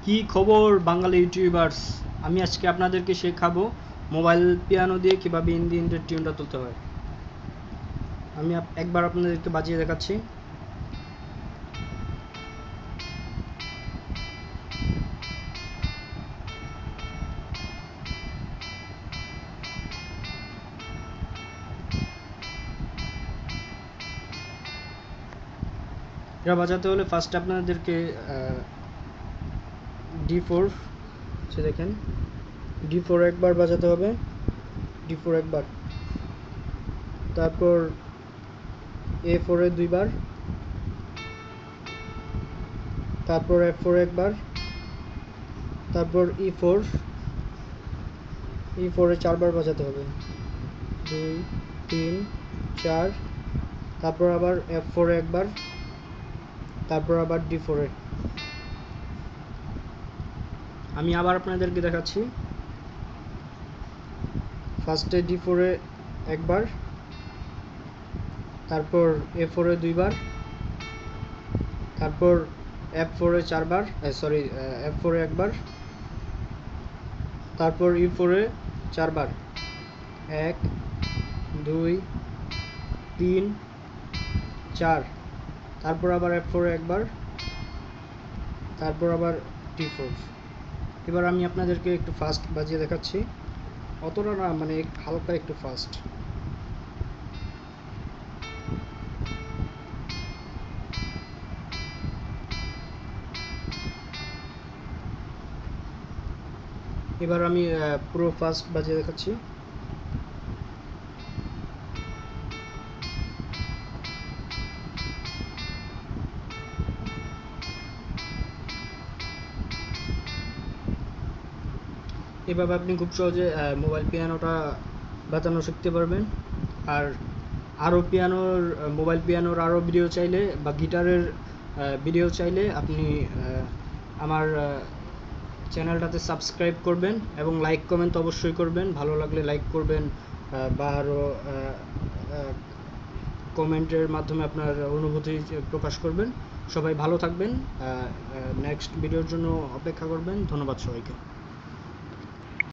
কি খবর বাঙালি ইউটিউবার্স। আমি আজকে আপনাদেরকে শেখাবো মোবাইল পিয়ানো দিয়ে কিভাবে ইন্ডিয়ান টিউনটা তুলতে হয়। আমি একবার আপনাদেরকে বাজিয়ে দেখাচ্ছি। এটা বাজাতে হলে ফার্স্ট আপনাদেরকে D4 সে দেখেন D4 একবার বাজাতে হবে, D4 একবার, তারপর A4 এ দুইবার, তারপর F4 একবার, তারপর E4 এ চারবার বাজাতে হবে, 2 3 4, তারপর আবার F4 একবার, তারপর আবার D4 এ। আমি আবার আপনাদেরকে দেখাচ্ছি। ফার্স্টে D4 এ একবার, তারপর A4 এ দুইবার, তারপর F4 এ চারবার, F4 এ একবার, তারপর E4 এ চারবার, 1 2 3 4, তারপর আবার F4 এ একবার, তারপর আবার D4। এবার আমি আপনাদেরকে একটু ফাস্ট বাজিয়ে দেখাচ্ছি, অতটা না, মানে হালকা একটু ফাস্ট। এবার আমি পুরো ফাস্ট বাজিয়ে দেখাচ্ছি। এভাবে আপনি খুব সহজে মোবাইল পিয়ানোটা বাজানো শিখতে পারবেন। আর আরও মোবাইল পিয়ানোর আরও ভিডিও চাইলে বা গিটারের ভিডিও চাইলে আপনি আমার চ্যানেলটাতে সাবস্ক্রাইব করবেন এবং লাইক কমেন্ট অবশ্যই করবেন। ভালো লাগলে লাইক করবেন বা আরও কমেন্টের মাধ্যমে আপনার অনুভূতি প্রকাশ করবেন। সবাই ভালো থাকবেন, নেক্সট ভিডিওর জন্য অপেক্ষা করবেন। ধন্যবাদ সবাইকে।